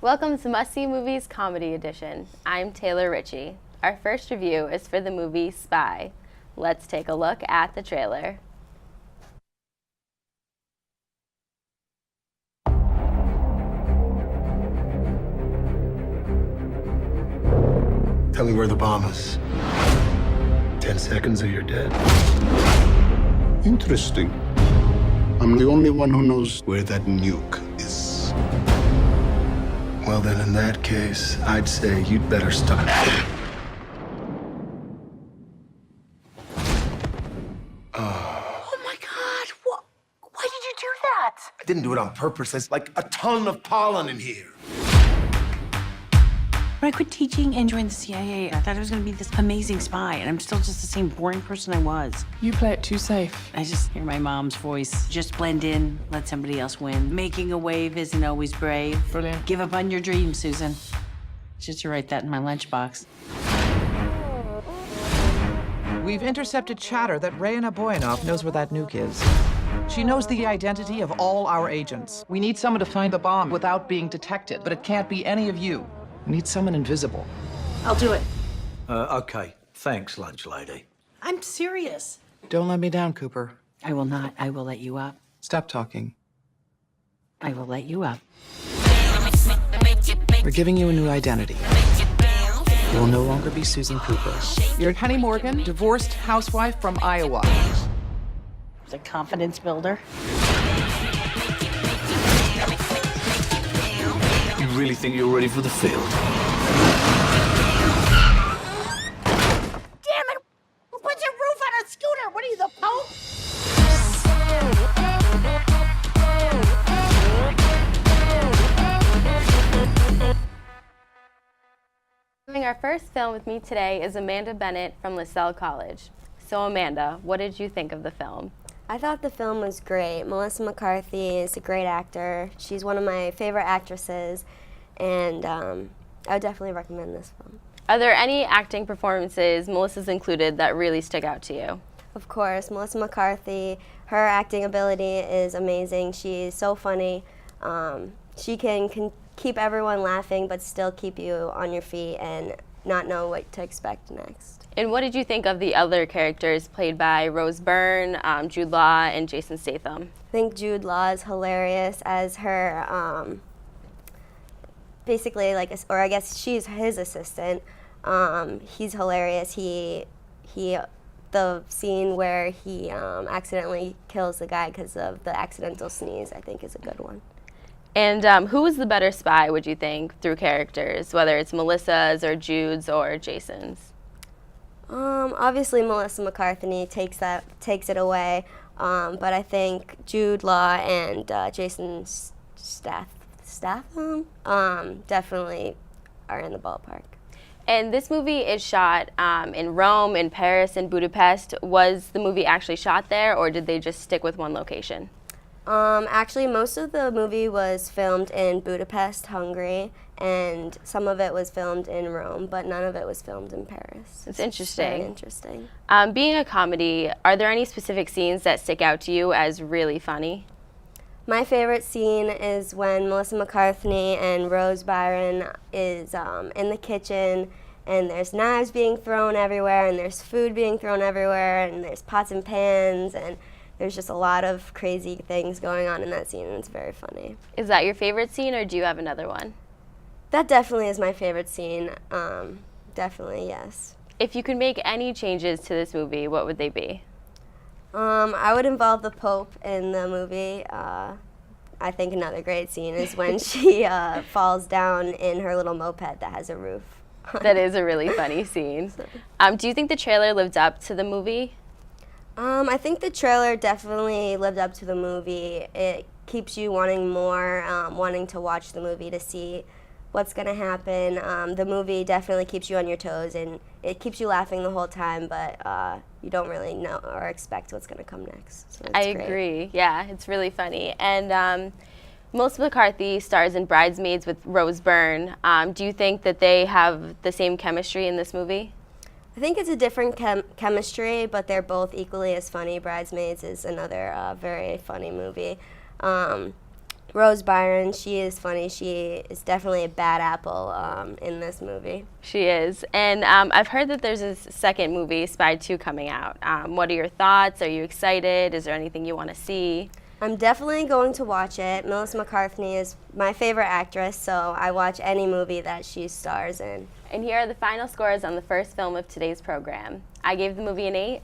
Welcome to Must See Movies Comedy Edition. I'm Taylor Ritchie. Our first review is for the movie Spy. Let's take a look at the trailer. Tell me where the bomb is. 10 seconds or you're dead. Interesting. I'm the only one who knows where that nuke is. Well, then in that case, I'd say you'd better start. Oh my God, why did you do that? I didn't do it on purpose. There's like a ton of pollen in here. When I quit teaching and joined the CIA, I thought I was gonna be this amazing spy, and I'm still just the same boring person I was. You play it too safe. I just hear my mom's voice. Just blend in, let somebody else win. Making a wave isn't always brave. Brilliant. Give up on your dreams, Susan. Just to write that in my lunchbox. We've intercepted chatter that Rayana Boyanov knows where that nuke is. She knows the identity of all our agents. We need someone to find the bomb without being detected, but it can't be any of you. We need someone invisible. I'll do it. Okay. Thanks, lunch lady. I'm serious. Don't let me down, Cooper. I will not. I will let you up. Stop talking. I will let you up. We're giving you a new identity. You will no longer be Susan Cooper. You're Henny Morgan, divorced housewife from Iowa. It's a confidence builder. You really think you're ready for the field? Damn it! Who puts a roof on a scooter? What are you, the Pope? Having our first film with me today is Amanda Bennett from LaSalle College. So Amanda, what did you think of the film? I thought the film was great. Melissa McCarthy is a great actor. She's one of my favorite actresses, and I would definitely recommend this film. Are there any acting performances, Melissa's included, that really stick out to you? Of course, Melissa McCarthy, her acting ability is amazing. She's so funny. She can keep everyone laughing but still keep you on your feet and not know what to expect next. And what did you think of the other characters played by Rose Byrne, Jude Law, and Jason Statham? I think Jude Law is hilarious as her, basically or I guess she's his assistant. He's hilarious. The scene where he accidentally kills the guy because of the accidental sneeze, I think, is a good one. And who was the better spy, would you think, through characters, whether it's Melissa's or Jude's or Jason's? Obviously Melissa McCarthy takes it away, but I think Jude Law and Jason Statham definitely are in the ballpark. And this movie is shot in Rome, in Paris, in Budapest. Was the movie actually shot there, or did they just stick with one location? Actually, most of the movie was filmed in Budapest, Hungary, and some of it was filmed in Rome, but none of it was filmed in Paris. It's interesting. Very interesting. Being a comedy, are there any specific scenes that stick out to you as really funny? My favorite scene is when Melissa McCarthy and Rose Byrne is in the kitchen, and there's knives being thrown everywhere, and there's food being thrown everywhere, and there's pots and pans, and there's just a lot of crazy things going on in that scene, and it's very funny. Is that your favorite scene, or do you have another one? That definitely is my favorite scene. Definitely, yes. If you could make any changes to this movie, what would they be? I would involve the Pope in the movie. I think another great scene is when she falls down in her little moped that has a roof. That is a really funny scene. Do you think the trailer lived up to the movie? I think the trailer definitely lived up to the movie. It keeps you wanting more, wanting to watch the movie to see what's going to happen. The movie definitely keeps you on your toes, and it keeps you laughing the whole time, but you don't really know or expect what's going to come next. So I agree. Yeah, it's really funny. And Melissa McCarthy stars in Bridesmaids with Rose Byrne. Do you think that they have the same chemistry in this movie? I think it's a different chemistry, but they're both equally as funny. Bridesmaids is another very funny movie. Rose Byrne, she is funny. She is definitely a bad apple in this movie. She is. And I've heard that there's a second movie, Spy 2, coming out. What are your thoughts? Are you excited? Is there anything you want to see? I'm definitely going to watch it. Melissa McCarthy is my favorite actress, so I watch any movie that she stars in. And here are the final scores on the first film of today's program. I gave the movie an 8.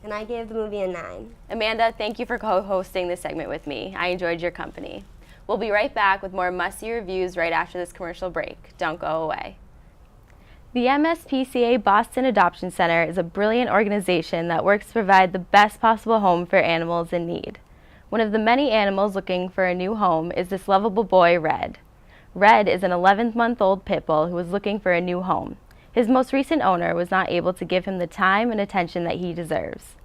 And I gave the movie a 9. Amanda, thank you for co-hosting this segment with me. I enjoyed your company. We'll be right back with more must-see reviews right after this commercial break. Don't go away. The MSPCA Boston Adoption Center is a brilliant organization that works to provide the best possible home for animals in need. One of the many animals looking for a new home is this lovable boy, Red. Red is an 11-month-old pit bull who is looking for a new home. His most recent owner was not able to give him the time and attention that he deserves.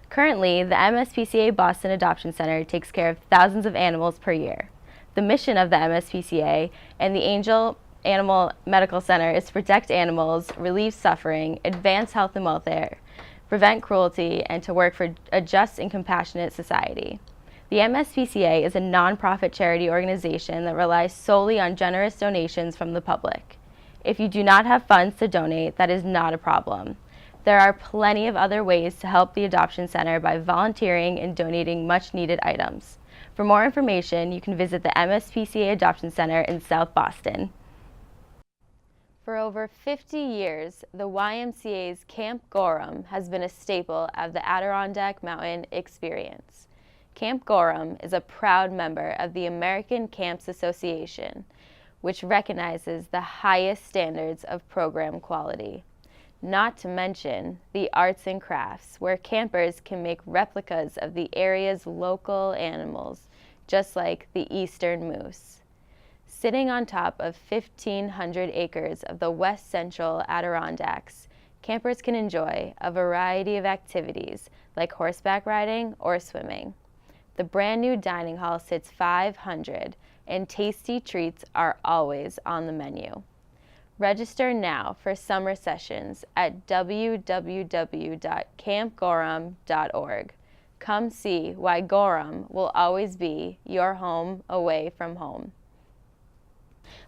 Currently, the MSPCA Boston Adoption Center takes care of thousands of animals per year. The mission of the MSPCA and the Angel Animal Medical Center is to protect animals, relieve suffering, advance health and welfare, prevent cruelty, and to work for a just and compassionate society. The MSPCA is a nonprofit charity organization that relies solely on generous donations from the public. If you do not have funds to donate, that is not a problem. There are plenty of other ways to help the Adoption Center by volunteering and donating much-needed items. For more information, you can visit the MSPCA Adoption Center in South Boston. For over 50 years, the YMCA's Camp Gorham has been a staple of the Adirondack Mountain experience. Camp Gorham is a proud member of the American Camps Association, which recognizes the highest standards of program quality. Not to mention the arts and crafts, where campers can make replicas of the area's local animals, just like the eastern moose. Sitting on top of 1,500 acres of the west central Adirondacks, campers can enjoy a variety of activities like horseback riding or swimming. The brand new dining hall sits 500, and tasty treats are always on the menu. Register now for summer sessions at www.campgorham.org. Come see why Gorham will always be your home away from home.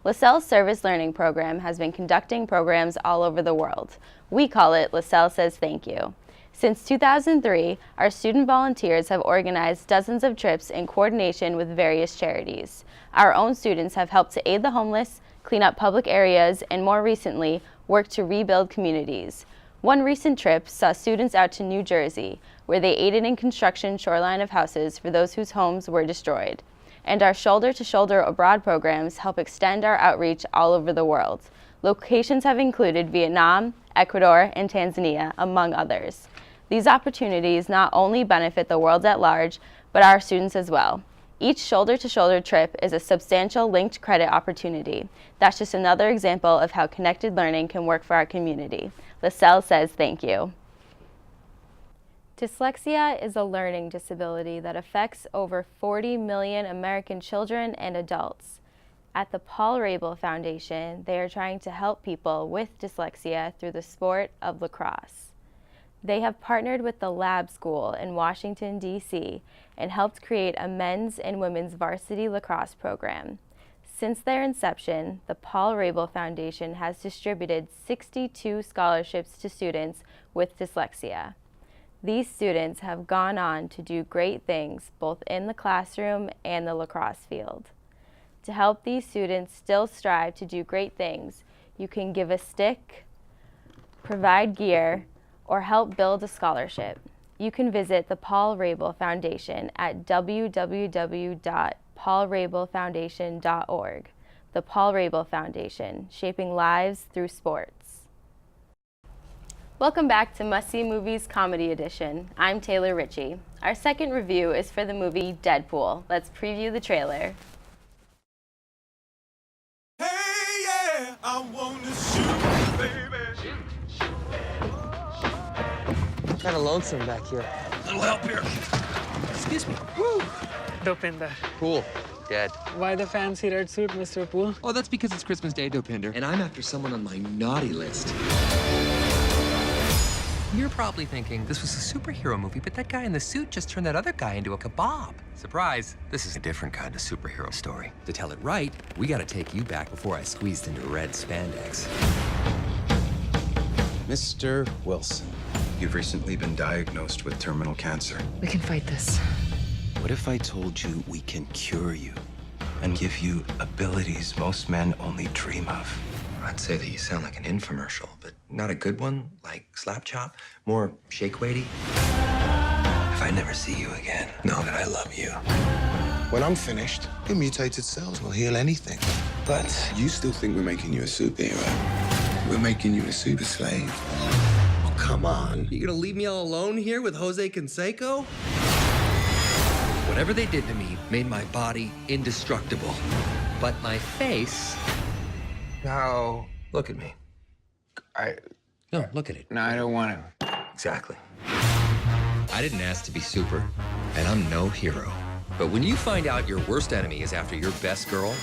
LaSalle's Service Learning Program has been conducting programs all over the world. We call it LaSalle Says Thank You. Since 2003, our student volunteers have organized dozens of trips in coordination with various charities. Our own students have helped to aid the homeless, clean up public areas, and more recently, work to rebuild communities. One recent trip saw students out to New Jersey, where they aided in construction shoreline of houses for those whose homes were destroyed. And our Shoulder to Shoulder Abroad programs help extend our outreach all over the world. Locations have included Vietnam, Ecuador, and Tanzania, among others. These opportunities not only benefit the world at large, but our students as well. Each shoulder-to-shoulder trip is a substantial linked credit opportunity. That's just another example of how connected learning can work for our community. LaSalle says thank you. Dyslexia is a learning disability that affects over 40 million American children and adults. At the Paul Rabel Foundation, they are trying to help people with dyslexia through the sport of lacrosse. They have partnered with the Lab School in Washington, D.C., and helped create a men's and women's varsity lacrosse program. Since their inception, the Paul Rabel Foundation has distributed 62 scholarships to students with dyslexia. These students have gone on to do great things both in the classroom and the lacrosse field. To help these students still strive to do great things, you can give a stick, provide gear, or help build a scholarship. You can visit the Paul Rabel Foundation at www.paulrabelfoundation.org. The Paul Rabel Foundation, shaping lives through sports. Welcome back to Must See Movies Comedy Edition. I'm Taylor Ritchie. Our second review is for the movie Deadpool. Let's preview the trailer. Hey, yeah, I wanna shoot, baby. Kind of lonesome back here. Little help here. Excuse me. Woo! Dopinder. Cool. Dead. Why the fancy red suit, Mr. Poole? Oh, that's because it's Christmas Day, Dopinder, and I'm after someone on my naughty list. You're probably thinking this was a superhero movie, but that guy in the suit just turned that other guy into a kebab. Surprise, this is a different kind of superhero story. To tell it right, we gotta take you back before I squeezed into red spandex. Mr. Wilson, you've recently been diagnosed with terminal cancer. We can fight this. What if I told you we can cure you and give you abilities most men only dream of? I'd say that you sound like an infomercial, but not a good one, like Slap Chop, more shake weighty. If I never see you again, know that I love you. When I'm finished, your mutated cells will heal anything. But you still think we're making you a superhero. We're making you a super slave. Oh, come on. You gonna leave me all alone here with Jose Canseco? Whatever they did to me made my body indestructible. But my face... Now, look at me. No, look at it. No, I don't want to. Exactly. I didn't ask to be super, and I'm no hero. But when you find out your worst enemy is after your best girl,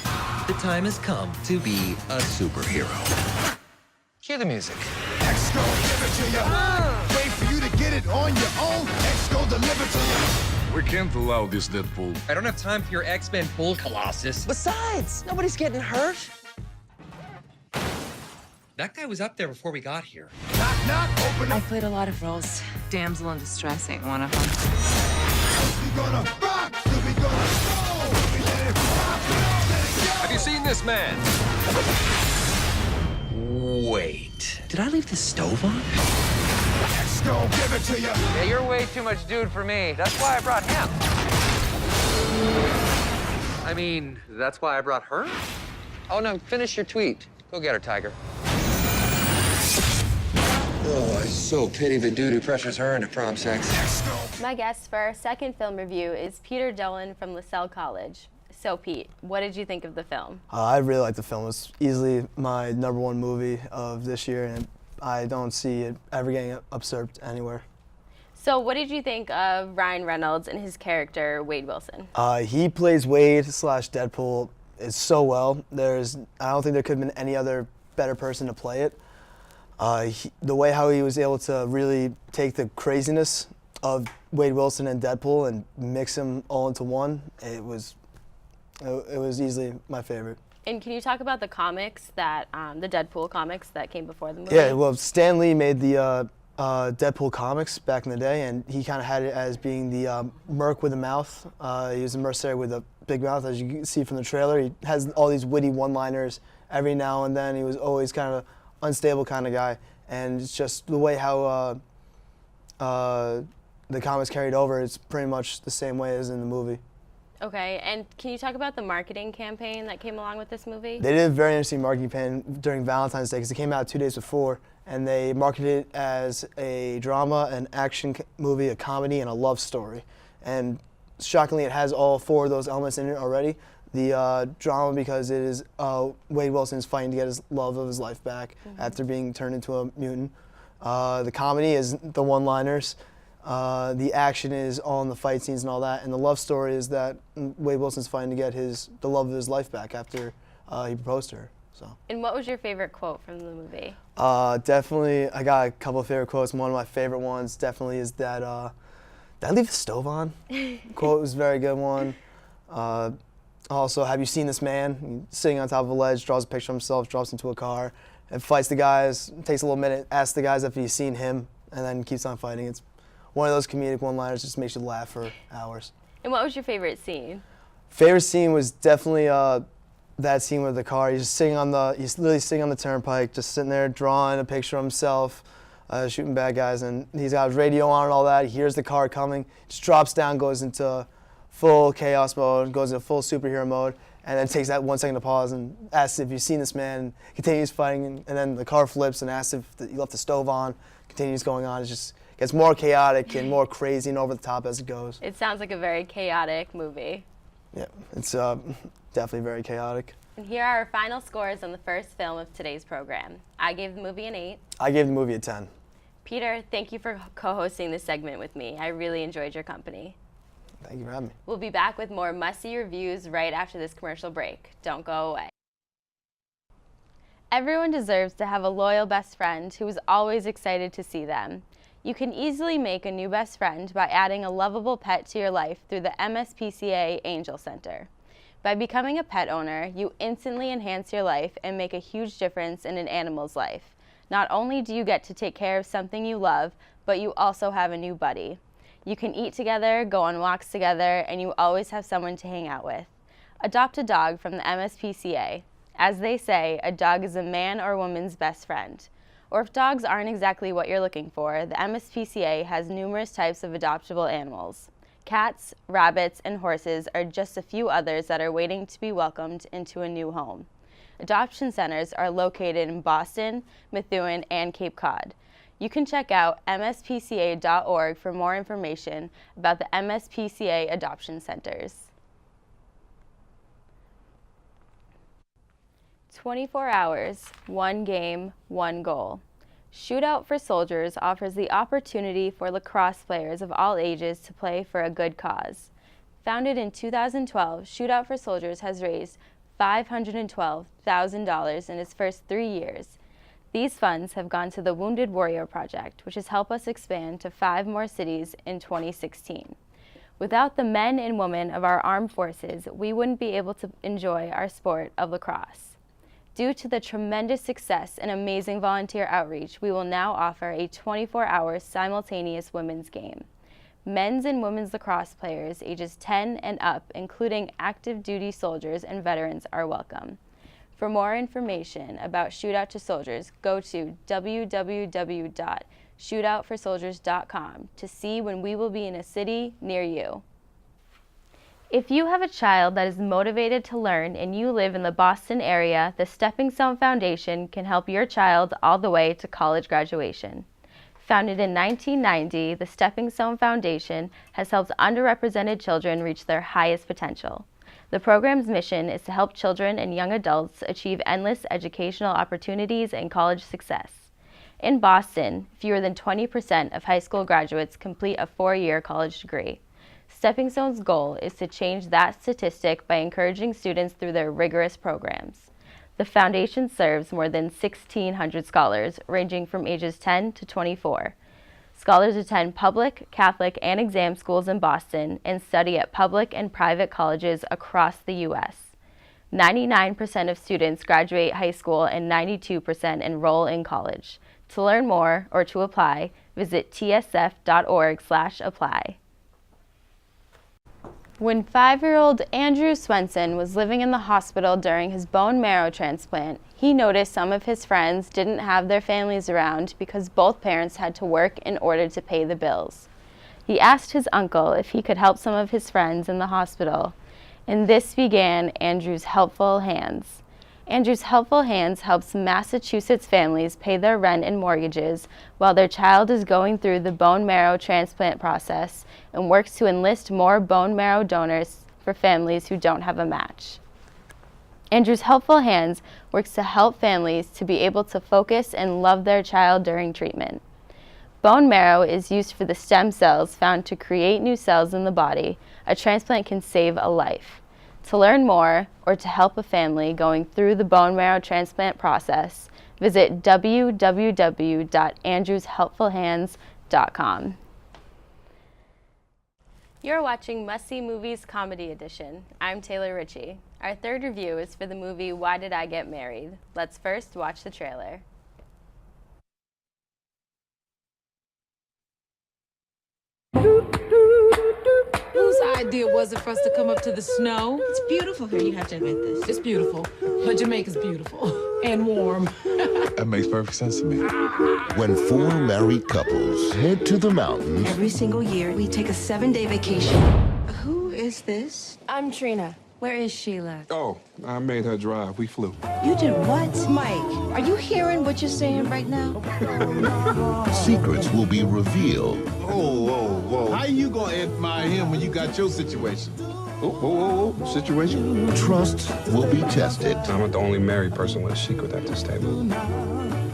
the time has come to be a superhero. Hear the music. X gon' give it to you. Wait for you to get it on your own. X gon' deliver to you. We can't allow this, Deadpool. I don't have time for your X-Men bull, Colossus. Besides, nobody's getting hurt. That guy was up there before we got here. Knock, knock, open I up. played a lot of roles. Damsel in distress ain't one of them. We gonna rock. We gonna roll. We let it rock. Let it go. Have you seen this man? Wait. Did I leave the stove on? X gon' give it to you. Yeah, you're way too much dude for me. That's why I brought him. I mean, that's why I brought her? Oh, no, finish your tweet. Go get her, Tiger. Oh, I so pity the dude who pressures her into prom sex. My guest for our second film review is Peter Dolan from LaSalle College. So Pete, what did you think of the film? I really liked the film. It's easily my #1 movie of this year, and I don't see it ever getting usurped anywhere. So what did you think of Ryan Reynolds and his character, Wade Wilson? He plays Wade / Deadpool so well. I don't think there could have been any other better person to play it. The way how he was able to really take the craziness of Wade Wilson and Deadpool and mix them all into one, it was easily my favorite. And can you talk about the comics that, the Deadpool comics that came before the movie? Yeah, well, Stan Lee made the Deadpool comics back in the day, and he kind of had it as being the merc with a mouth. He was a mercenary with a big mouth, as you can see from the trailer. He has all these witty one-liners every now and then. He was always kind of unstable kind of guy, and it's just the way how the comics carried over. It's pretty much the same way as in the movie. Okay, and can you talk about the marketing campaign that came along with this movie? They did a very interesting marketing campaign during Valentine's Day because it came out 2 days before, and they marketed it as a drama, an action movie, a comedy, and a love story. And shockingly, it has all 4 of those elements in it already. The drama, because it is Wade Wilson's fighting to get his love of his life back after being turned into a mutant. The comedy is the one-liners. The action is all in the fight scenes and all that, and the love story is that Wade Wilson's fighting to get the love of his life back after he proposed to her. So. And what was your favorite quote from the movie? Definitely, I got a couple of favorite quotes. One of my favorite ones definitely is that, did I leave the stove on? Quote was a very good one. Also, have you seen this man? He's sitting on top of a ledge, draws a picture of himself, drops into a car, and fights the guys, takes a little minute, asks the guys if he's seen him, and then keeps on fighting. It's one of those comedic one-liners, just makes you laugh for hours. And what was your favorite scene? Favorite scene was definitely that scene with the car. He's literally sitting on the turnpike, just sitting there drawing a picture of himself, shooting bad guys, and he's got his radio on and all that. He hears the car coming, just drops down, goes into full chaos mode, goes into full superhero mode, and then takes that 1 second to pause and asks if you've seen this man, and continues fighting, and then the car flips and asks if you left the stove on, continues going on. It just gets more chaotic and more crazy and over the top as it goes. It sounds like a very chaotic movie. Yeah, it's definitely very chaotic. And here are our final scores on the first film of today's program. I gave the movie an 8. I gave the movie a 10. Peter, thank you for co-hosting this segment with me. I really enjoyed your company. Thank you for having me. We'll be back with more must-see reviews right after this commercial break. Don't go away. Everyone deserves to have a loyal best friend who is always excited to see them. You can easily make a new best friend by adding a lovable pet to your life through the MSPCA Angel Center. By becoming a pet owner, you instantly enhance your life and make a huge difference in an animal's life. Not only do you get to take care of something you love, but you also have a new buddy. You can eat together, go on walks together, and you always have someone to hang out with. Adopt a dog from the MSPCA. As they say, a dog is a man or woman's best friend. Or if dogs aren't exactly what you're looking for, the MSPCA has numerous types of adoptable animals. Cats, rabbits, and horses are just a few others that are waiting to be welcomed into a new home. Adoption centers are located in Boston, Methuen, and Cape Cod. You can check out mspca.org for more information about the MSPCA adoption centers. 24 hours, one game, one goal. Shootout for Soldiers offers the opportunity for lacrosse players of all ages to play for a good cause. Founded in 2012, Shootout for Soldiers has raised $512,000 in its first 3 years. These funds have gone to the Wounded Warrior Project, which has helped us expand to 5 more cities in 2016. Without the men and women of our armed forces, we wouldn't be able to enjoy our sport of lacrosse. Due to the tremendous success and amazing volunteer outreach, we will now offer a 24-hour simultaneous women's game. Men's and women's lacrosse players ages 10 and up, including active duty soldiers and veterans, are welcome. For more information about Shootout to Soldiers, go to www.shootoutforsoldiers.com to see when we will be in a city near you. If you have a child that is motivated to learn and you live in the Boston area, the Stepping Stone Foundation can help your child all the way to college graduation. Founded in 1990, the Stepping Stone Foundation has helped underrepresented children reach their highest potential. The program's mission is to help children and young adults achieve endless educational opportunities and college success. In Boston, fewer than 20% of high school graduates complete a 4-year college degree. Stepping Stone's goal is to change that statistic by encouraging students through their rigorous programs. The foundation serves more than 1,600 scholars, ranging from ages 10 to 24. Scholars attend public, Catholic, and exam schools in Boston and study at public and private colleges across the U.S. 99% of students graduate high school and 92% enroll in college. To learn more or to apply, visit tsf.org/apply. When 5-year-old Andrew Swenson was living in the hospital during his bone marrow transplant, he noticed some of his friends didn't have their families around because both parents had to work in order to pay the bills. He asked his uncle if he could help some of his friends in the hospital, and this began Andrew's Helpful Hands. Andrew's Helpful Hands helps Massachusetts families pay their rent and mortgages while their child is going through the bone marrow transplant process and works to enlist more bone marrow donors for families who don't have a match. Andrew's Helpful Hands works to help families to be able to focus and love their child during treatment. Bone marrow is used for the stem cells found to create new cells in the body. A transplant can save a life. To learn more or to help a family going through the bone marrow transplant process, visit www.andrewshelpfulhands.com. You're watching Must See Movies Comedy Edition. I'm Taylor Ritchie. Our third review is for the movie Why Did I Get Married? Let's first watch the trailer. Whose idea was it for us to come up to the snow? It's beautiful here, you have to admit this. It's beautiful, but Jamaica's beautiful and warm. That makes perfect sense to me. When 4 married couples head to the mountains. Every single year, we take a 7-day vacation. Who is this? I'm Trina. Where is Sheila? Oh, I made her drive. We flew. You did what? Mike, are you hearing what you're saying right now? Secrets will be revealed. Whoa. How you gonna admire him when you got your situation? Whoa. Situation? Trust will be tested. I'm not the only married person with a secret at this table.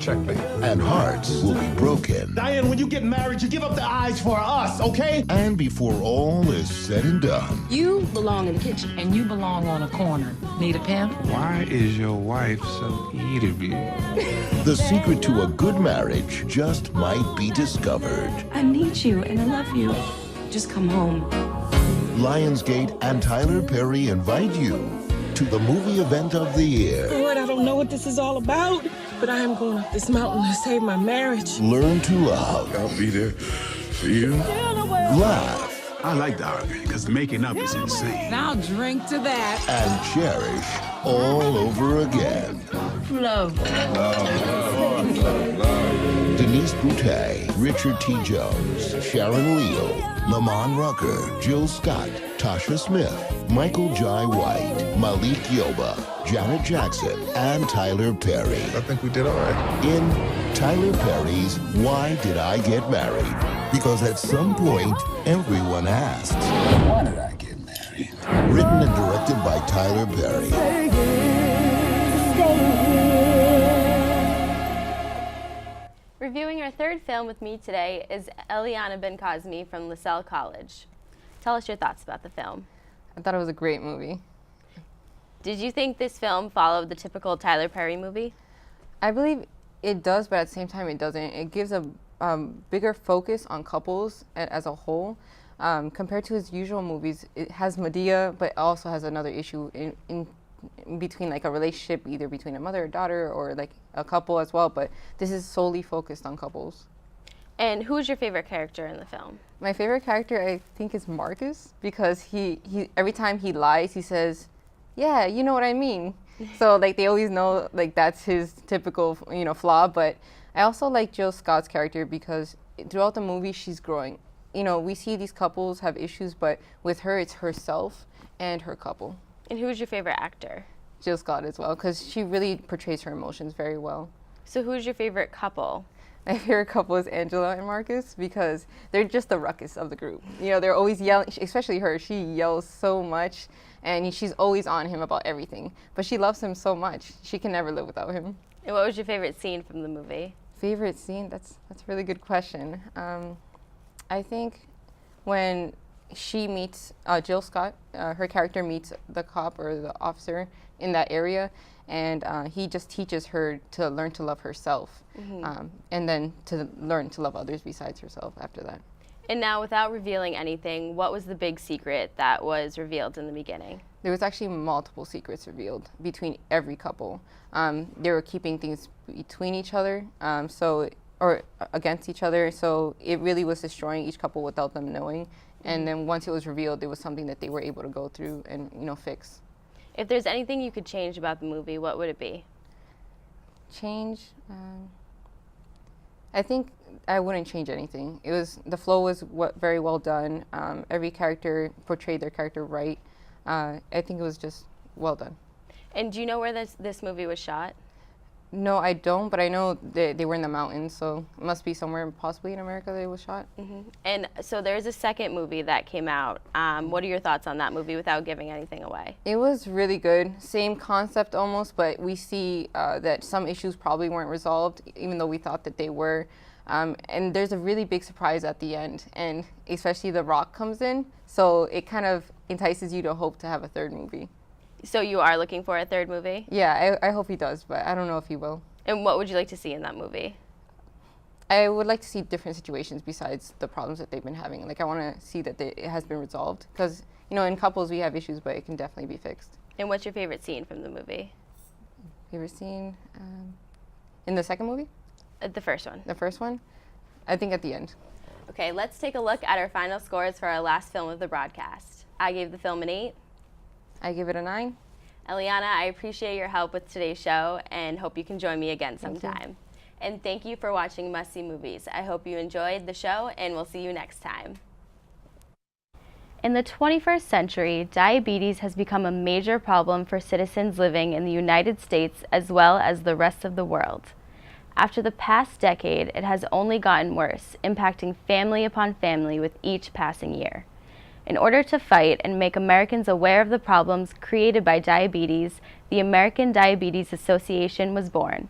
Checkmate. And hearts will be broken. Diane, when you get married, you give up the eyes for us, okay? And before all is said and done, You belong in the kitchen. And you belong on a corner. Need a pimp? Why is your wife so itty-bitty? the secret to a good marriage just might be discovered. I need you and I love you. Just come home. Lionsgate and Tyler Perry invite you to the movie event of the year. Lord, I don't know what this is all about, but I am going up this mountain to save my marriage. Learn to love. I'll be there for you. Laugh. I like the arguing because the making up is insane. And I'll drink to that. And cherish all over again. Love. Denise Boutet, Richard T. Jones, Sharon Leal, Lamont Rucker, Jill Scott, Tasha Smith, Michael Jai White, Malik Yoba, Janet Jackson, and Tyler Perry. I think we did all right. In Tyler Perry's Why Did I Get Married? Because at some point, everyone asks, Why did I get married? written and directed by Tyler Perry. Reviewing our third film with me today is Eliana Ben-Cosmi from LaSalle College. Tell us your thoughts about the film. I thought it was a great movie. Did you think this film followed the typical Tyler Perry movie? I believe it does, but at the same time it doesn't. It gives a bigger focus on couples as a whole. Compared to his usual movies, it has Medea, but also has another issue in between, like a relationship either between a mother or daughter or like a couple as well, but this is solely focused on couples. And who's your favorite character in the film? My favorite character, I think, is Marcus, because he every time he lies, he says, yeah, you know what I mean. So like they always know like that's his typical, you know, flaw. But I also like Jill Scott's character because throughout the movie she's growing. You know, we see these couples have issues, but with her it's herself and her couple. And who's your favorite actor? Jill Scott as well, because she really portrays her emotions very well. So who's your favorite couple? My favorite couple is Angela and Marcus because they're just the ruckus of the group. You know, they're always yelling, especially her. She yells so much, and she's always on him about everything. But she loves him so much. She can never live without him. And what was your favorite scene from the movie? Favorite scene? That's a really good question. I think when she meets Jill Scott, her character meets the cop or the officer in that area, and he just teaches her to learn to love herself, and then to learn to love others besides herself after that. And now, without revealing anything, what was the big secret that was revealed in the beginning? There was actually multiple secrets revealed between every couple. They were keeping things between each other, or against each other, so it really was destroying each couple without them knowing. And then once it was revealed, it was something that they were able to go through and, you know, fix. If there's anything you could change about the movie, what would it be? Change? I think I wouldn't change anything. The flow was very well done. Every character portrayed their character right. I think it was just well done. And do you know where this movie was shot? No, I don't, but I know they were in the mountains, so it must be somewhere possibly in America that it was shot. And so there's a second movie that came out. What are your thoughts on that movie without giving anything away? It was really good. Same concept almost, but we see that some issues probably weren't resolved, even though we thought that they were. And there's a really big surprise at the end, and especially The Rock comes in, so it kind of entices you to hope to have a third movie. So you are looking for a third movie? Yeah, I hope he does, but I don't know if he will. And what would you like to see in that movie? I would like to see different situations besides the problems that they've been having. Like, I want to see that it has been resolved, because, you know, in couples we have issues, but it can definitely be fixed. And what's your favorite scene from the movie? Favorite scene? In the second movie? The first one. The first one? I think at the end. Okay, let's take a look at our final scores for our last film of the broadcast. I gave the film an 8. I give it a 9. Eliana, I appreciate your help with today's show and hope you can join me again sometime. Thank you. And thank you for watching Must See Movies. I hope you enjoyed the show, and we'll see you next time. In the 21st century, diabetes has become a major problem for citizens living in the United States as well as the rest of the world. After the past decade, it has only gotten worse, impacting family upon family with each passing year. In order to fight and make Americans aware of the problems created by diabetes, the American Diabetes Association was born.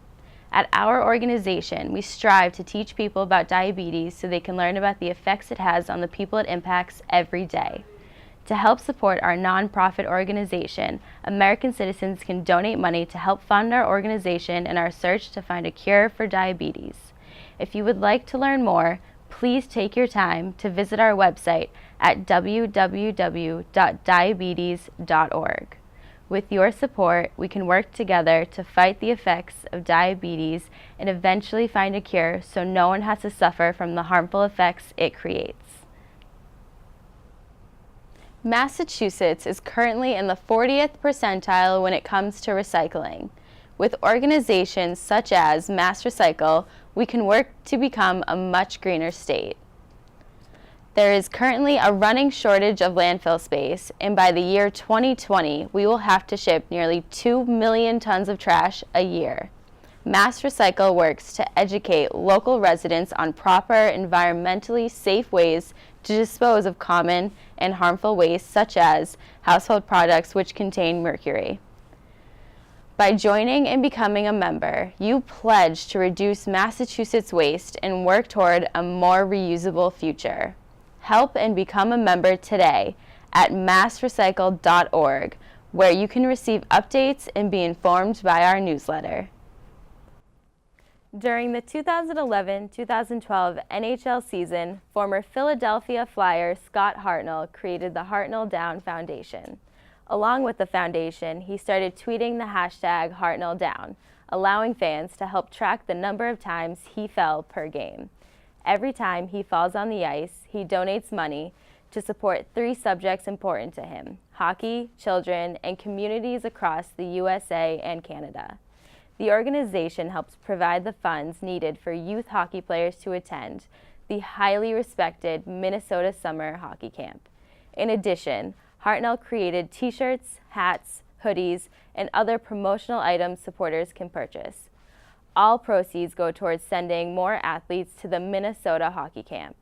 At our organization, we strive to teach people about diabetes so they can learn about the effects it has on the people it impacts every day. To help support our nonprofit organization, American citizens can donate money to help fund our organization in our search to find a cure for diabetes. If you would like to learn more, please take your time to visit our website at www.diabetes.org. With your support, we can work together to fight the effects of diabetes and eventually find a cure so no one has to suffer from the harmful effects it creates. Massachusetts is currently in the 40th percentile when it comes to recycling. With organizations such as Mass Recycle, we can work to become a much greener state. There is currently a running shortage of landfill space, and by the year 2020, we will have to ship nearly 2 million tons of trash a year. Mass Recycle works to educate local residents on proper, environmentally safe ways to dispose of common and harmful waste, such as household products which contain mercury. By joining and becoming a member, you pledge to reduce Massachusetts waste and work toward a more reusable future. Help and become a member today at massrecycle.org, where you can receive updates and be informed by our newsletter. During the 2011-2012 NHL season, former Philadelphia Flyer Scott Hartnell created the Hartnell Down Foundation. Along with the foundation, he started tweeting the hashtag HartnellDown, allowing fans to help track the number of times he fell per game. Every time he falls on the ice, he donates money to support 3 subjects important to him: hockey, children, and communities across the USA and Canada. The organization helps provide the funds needed for youth hockey players to attend the highly respected Minnesota Summer Hockey Camp. In addition, Hartnell created t-shirts, hats, hoodies, and other promotional items supporters can purchase. All proceeds go towards sending more athletes to the Minnesota Hockey Camp.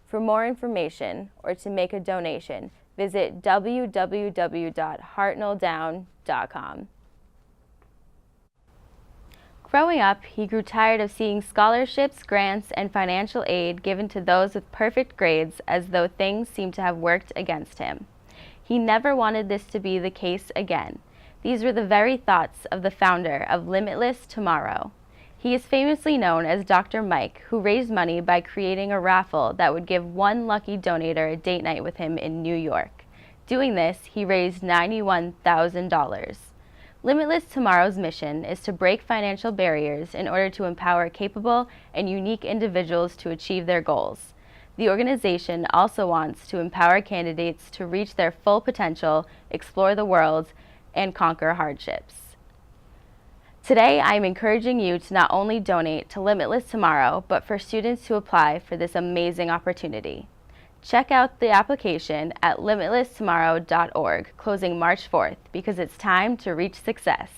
For more information or to make a donation, visit www.hartnelldown.com. Growing up, he grew tired of seeing scholarships, grants, and financial aid given to those with perfect grades, as though things seemed to have worked against him. He never wanted this to be the case again. These were the very thoughts of the founder of Limitless Tomorrow. He is famously known as Dr. Mike, who raised money by creating a raffle that would give one lucky donator a date night with him in New York. Doing this, he raised $91,000. Limitless Tomorrow's mission is to break financial barriers in order to empower capable and unique individuals to achieve their goals. The organization also wants to empower candidates to reach their full potential, explore the world, and conquer hardships. Today, I am encouraging you to not only donate to Limitless Tomorrow, but for students to apply for this amazing opportunity. Check out the application at limitlesstomorrow.org, closing March 4th, because it's time to reach success.